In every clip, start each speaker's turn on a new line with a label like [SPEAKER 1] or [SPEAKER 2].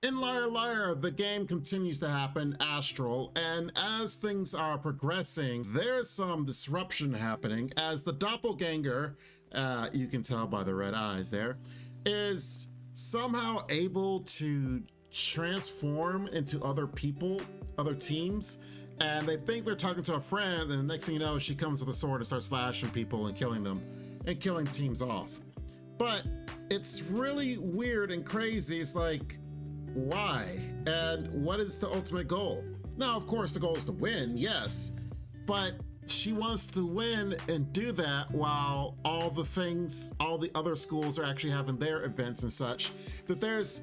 [SPEAKER 1] In Liar Liar, the game continues to happen, Astral, and as things are progressing, there's some disruption happening as the Doppleganger, you can tell by the red eyes there, is somehow able to transform into other people, other teams, and they think they're talking to a friend, and the next thing you know, she comes with a sword and starts slashing people and killing them, and killing teams off. But it's really weird and crazy. It's like, why? And what is the ultimate goal? Now, of course, the goal is to win, yes, but she wants to win and do that while all the other schools are actually having their events and such, that there's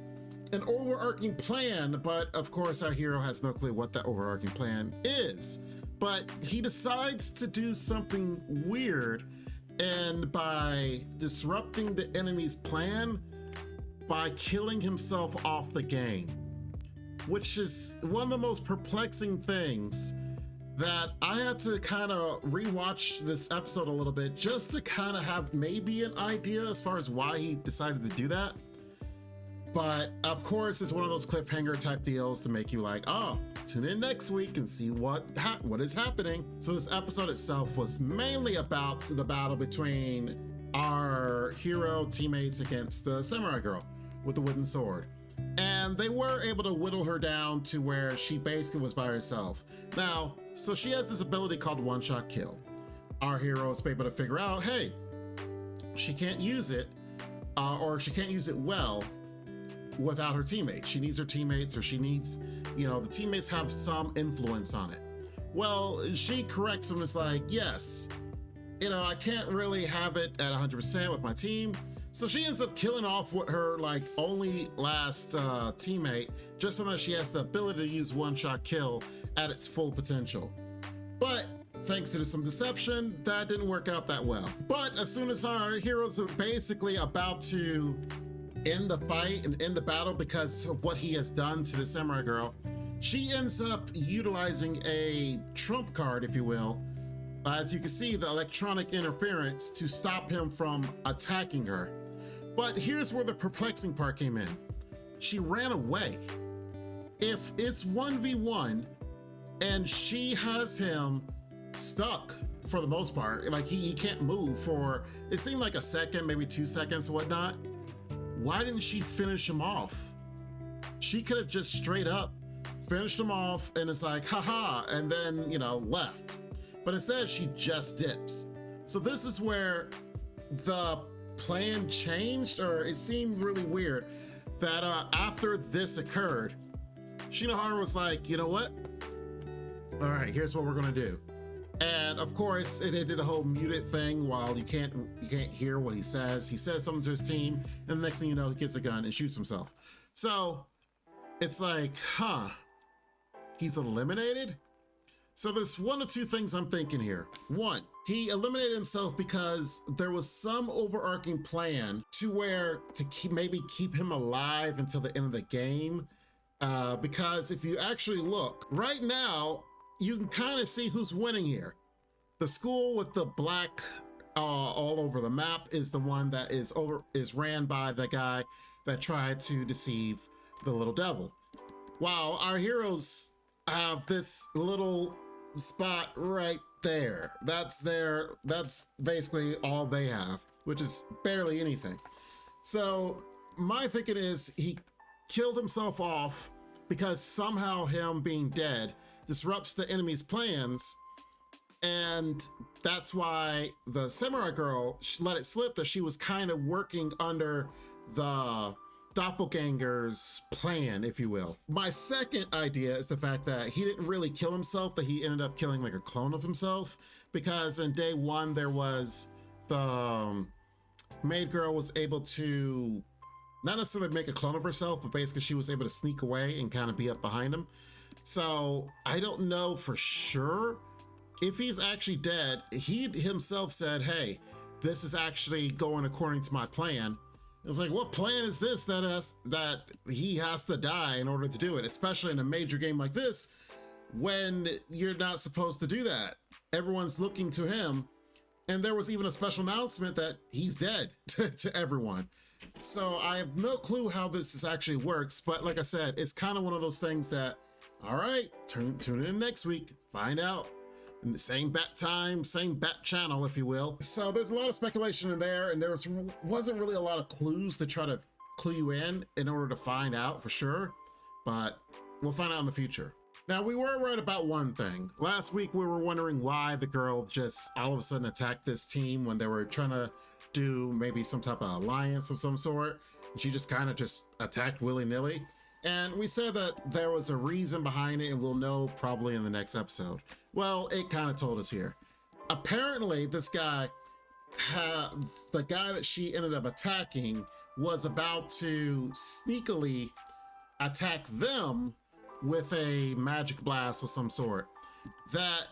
[SPEAKER 1] an overarching plan, but of course our hero has no clue what that overarching plan is. But he decides to do something weird, and by disrupting the enemy's plan, by killing himself off the game, which is one of the most perplexing things that I had to kind of rewatch this episode a little bit just to kind of have maybe an idea as far as why he decided to do that. But of course, it's one of those cliffhanger type deals to make you like, oh, tune in next week and see what is happening. So this episode itself was mainly about the battle between our hero teammates against the samurai girl with the wooden sword. And they were able to whittle her down to where she basically was by herself. Now, so she has this ability called one-shot kill. Our hero is able to figure out, hey, she can't use it, or she can't use it well without her teammates. She needs her teammates, or she needs, the teammates have some influence on it. Well, she corrects him. It's like, yes, I can't really have it at 100% with my team. So she ends up killing off what her only last teammate, just so that she has the ability to use one-shot kill at its full potential. But thanks to some deception, that didn't work out that well. But as soon as our heroes are basically about to end the fight and end the battle because of what he has done to the samurai girl, she ends up utilizing a trump card, if you will, as you can see, the electronic interference, to stop him from attacking her. But here's where the perplexing part came in. She ran away. If it's 1v1 and she has him stuck for the most part, like he can't move for, it seemed like a second, maybe 2 seconds or whatnot, why didn't she finish him off? She could have just straight up finished him off and it's like, haha, and then, left. But instead, she just dips. So this is where the plan changed, or it seemed really weird that after this occurred, Shinohara was like, you know what? All right, here's what we're gonna do. And of course, they did the whole muted thing while you can't hear what he says. He says something to his team, and the next thing you know, he gets a gun and shoots himself. So it's like, he's eliminated? So there's one or two things I'm thinking here. One, he eliminated himself because there was some overarching plan to where to maybe keep him alive until the end of the game. Because if you actually look, right now, you can kind of see who's winning here. The school with the black all over the map is the one that is ran by the guy that tried to deceive the little devil. While our heroes have this little spot right there. That's basically all they have, which is barely anything. So my thinking is he killed himself off because somehow him being dead disrupts the enemy's plans, and that's why the samurai girl let it slip that she was kind of working under the Doppleganger's plan, if you will. My second idea is the fact that he didn't really kill himself, that he ended up killing like a clone of himself, because in day one there was the maid girl was able to not necessarily make a clone of herself, but basically she was able to sneak away and kind of be up behind him. So I don't know for sure if he's actually dead. He himself said, hey, this is actually going according to my plan. It's like, what plan is this that he has to die in order to do it, especially in a major game like this when you're not supposed to do that. Everyone's looking to him, and there was even a special announcement that he's dead to everyone. So I have no clue how this actually works, but like I said, it's kind of one of those things that, all right, tune in next week, find out. In the same bat time, same bat channel, if you will. So there's a lot of speculation in there, and wasn't really a lot of clues to try to clue you in order to find out for sure, but we'll find out in the future. Now, we were right about one thing. Last week, we were wondering why the girl just all of a sudden attacked this team when they were trying to do maybe some type of alliance of some sort. She just kind of just attacked willy-nilly. And we said that there was a reason behind it, and we'll know probably in the next episode. Well, it kind of told us here. Apparently, this guy, the guy that she ended up attacking, was about to sneakily attack them with a magic blast of some sort. That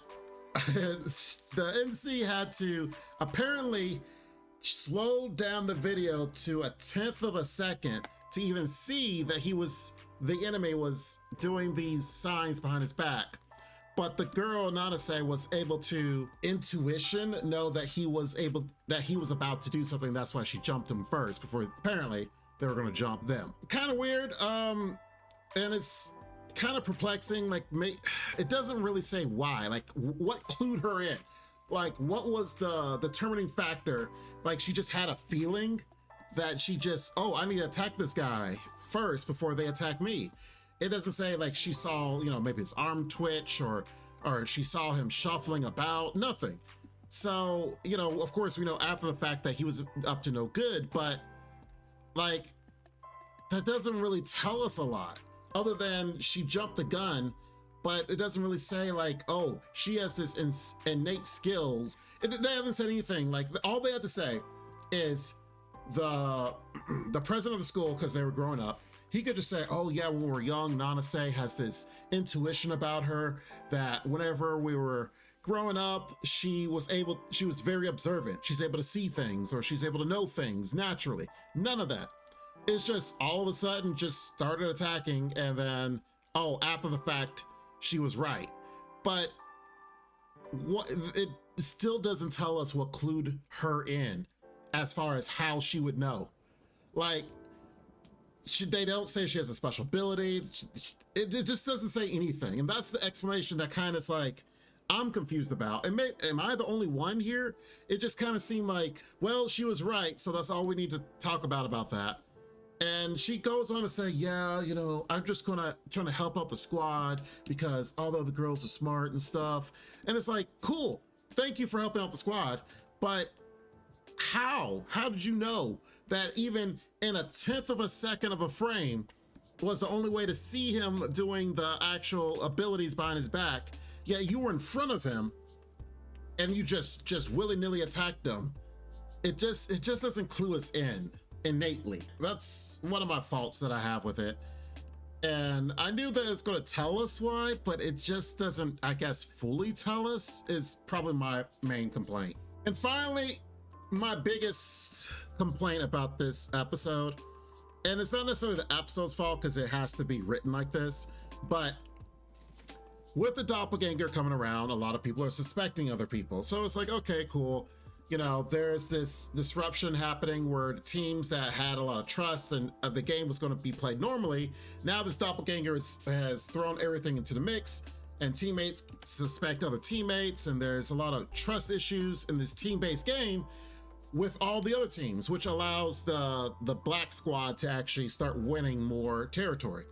[SPEAKER 1] the MC had to apparently slow down the video to 1/10 of a second to even see that the enemy was doing these signs behind his back. But the girl, Nanase, was able to intuition know that he was about to do something. That's why she jumped him first before apparently they were going to jump them. Kind of weird. And it's kind of perplexing. Like, it doesn't really say why. Like, what clued her in? Like, what was the determining factor? Like, she just had a feeling that she just, oh, I need to attack this guy first before they attack me. It doesn't say like she saw, maybe his arm twitch or she saw him shuffling about, nothing. So, of course, we know after the fact that he was up to no good, but like, that doesn't really tell us a lot other than she jumped the gun, but it doesn't really say like, oh, she has this innate skill. They haven't said anything. Like, all they had to say is the president of the school, because they were growing up, he could just say, oh yeah, when we were young, Nanase has this intuition about her that whenever we were growing up, she was very observant. She's able to see things, or she's able to know things naturally. None of that. It's just all of a sudden just started attacking, and then, oh, after the fact, she was right. But it still doesn't tell us what clued her in as far as how she would know. Like, they don't say she has a special ability. It just doesn't say anything. And that's the explanation that kind of like, I'm confused about. And am I the only one here? It just kind of seemed like, well, she was right, so that's all we need to talk about that. And she goes on to say, yeah, I'm just trying to help out the squad because although the girls are smart and stuff. And it's like, cool, thank you for helping out the squad. But how did you know that even in 1/10 of a second of a frame was the only way to see him doing the actual abilities behind his back? Yeah, you were in front of him and you just willy-nilly attacked him. It just doesn't clue us in innately. That's one of my faults that I have with it. And I knew that it's going to tell us why, but it just doesn't, I guess, fully tell us, is probably my main complaint. And finally, my biggest complaint about this episode, and it's not necessarily the episode's fault because it has to be written like this, but with the doppelganger coming around, a lot of people are suspecting other people. So it's like, okay, cool. There's this disruption happening where the teams that had a lot of trust and the game was going to be played normally, now this doppelganger has thrown everything into the mix, and teammates suspect other teammates, and there's a lot of trust issues in this team-based game with all the other teams, which allows the black squad to actually start winning more territory.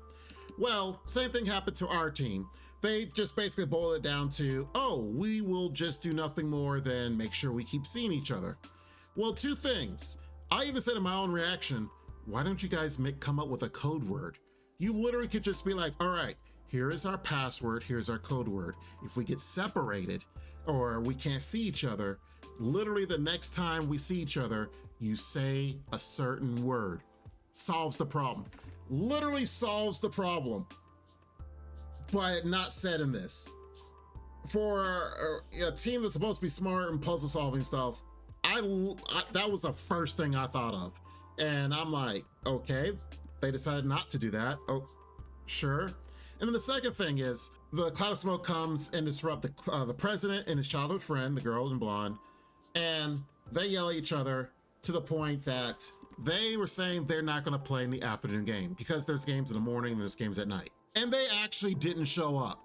[SPEAKER 1] Well, same thing happened to our team. They just basically boiled it down to, oh, we will just do nothing more than make sure we keep seeing each other. Well, two things. I even said in my own reaction, why don't you guys come up with a code word? You literally could just be like, all right, here is our password, here's our code word. If we get separated or we can't see each other, literally the next time we see each other, you say a certain word. Solves the problem. Literally solves the problem. But not said in this. For a team that's supposed to be smart and puzzle solving stuff, that was the first thing I thought of. And I'm like, okay, they decided not to do that. Oh, sure. And then the second thing is the cloud of smoke comes and disrupt the president and his childhood friend, the girl in blonde, and they yell at each other to the point that they were saying they're not going to play in the afternoon game because there's games in the morning and there's games at night. And they actually didn't show up.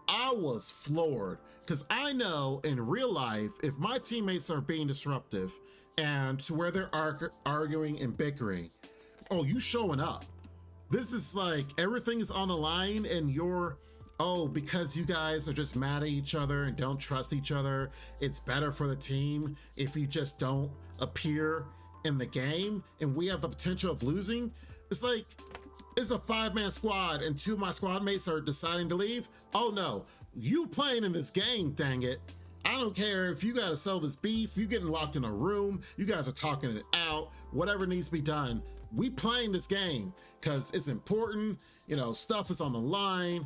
[SPEAKER 1] I was floored because I know in real life, if my teammates are being disruptive and to where they're arguing and bickering, oh, you showing up. This is like everything is on the line and you're, oh, because you guys are just mad at each other and don't trust each other, it's better for the team if you just don't appear in the game and we have the potential of losing. It's like, it's a 5-man squad and 2 of my squad mates are deciding to leave. Oh no, you playing in this game, dang it. I don't care if you gotta sell this beef, you getting locked in a room, you guys are talking it out, whatever needs to be done. We playing this game because it's important, you know, stuff is on the line.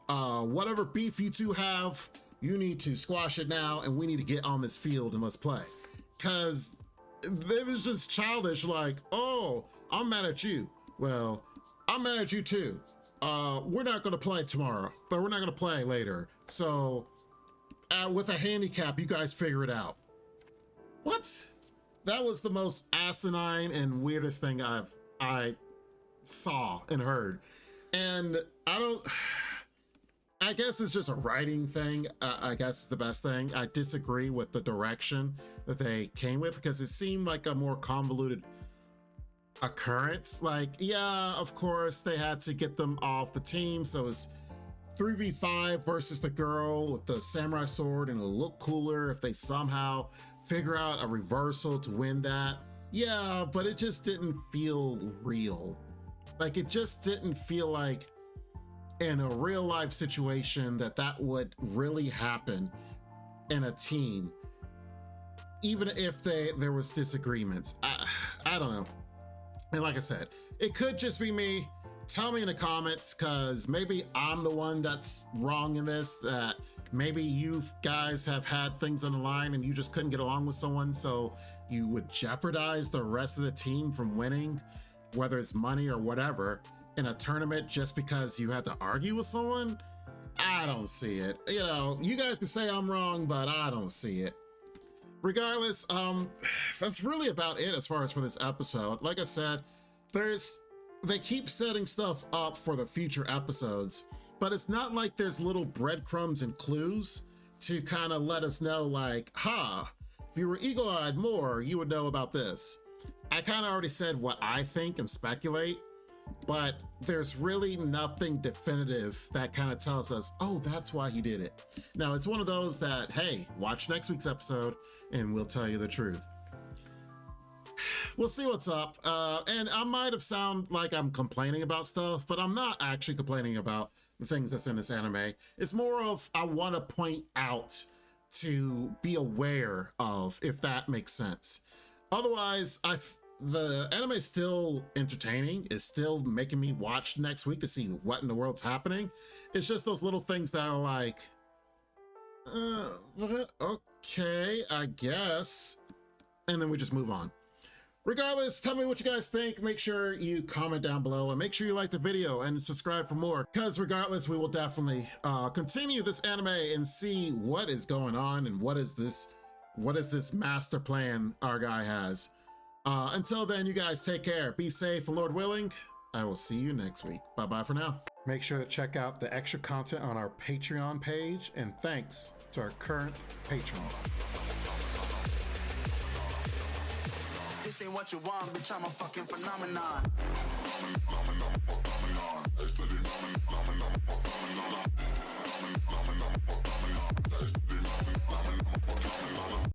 [SPEAKER 1] Whatever beef you two have, you need to squash it now and we need to get on this field and let's play. Because it was just childish, like, oh, I'm mad at you. Well, I'm mad at you too. We're not gonna play tomorrow, but we're not gonna play later. So with a handicap, you guys figure it out. What? That was the most asinine and weirdest thing I saw and heard. And I guess it's just a writing thing. I guess it's the best thing. I disagree with the direction that they came with because it seemed like a more convoluted occurrence. Like, yeah, of course they had to get them off the team, so it's 3v5 versus the girl with the samurai sword, and it'll look cooler if they somehow figure out a reversal to win that. Yeah, but it just didn't feel real. Like, it just didn't feel like in a real life situation that would really happen in a team, even if there was disagreements. I don't know. And like I said, it could just be me. Tell me in the comments, because maybe I'm the one that's wrong in this, that maybe you guys have had things on the line and you just couldn't get along with someone, so you would jeopardize the rest of the team from winning, whether it's money or whatever, in a tournament just because you had to argue with someone. I don't see it. You know, you guys can say I'm wrong, but I don't see it. Regardless, that's really about it as far as for this episode. Like I said, they keep setting stuff up for the future episodes, but it's not like there's little breadcrumbs and clues to kind of let us know, like, if you were eagle-eyed more, you would know about this. I kind of already said what I think and speculate, but there's really nothing definitive that kind of tells us, oh, that's why he did it. Now, it's one of those that, hey, watch next week's episode and we'll tell you the truth. We'll see what's up. And I might have sound like I'm complaining about stuff, but I'm not actually complaining about the things that's in this anime. It's more of I want to point out to be aware of, if that makes sense. Otherwise, the anime is still entertaining. It's still making me watch next week to see what in the world's happening. It's just those little things that are like, okay, I guess. And then we just move on. Regardless, tell me what you guys think. Make sure you comment down below and make sure you like the video and subscribe for more, because regardless, we will definitely continue this anime and see what is going on and what is this master plan our guy has. Until then, you guys take care, be safe, and Lord willing, I will see you next week. Bye-bye for now. Make sure to check out the extra content on our Patreon page, and thanks to our current patrons.
[SPEAKER 2] This ain't what you want, bitch, I'm a fucking phenomenon.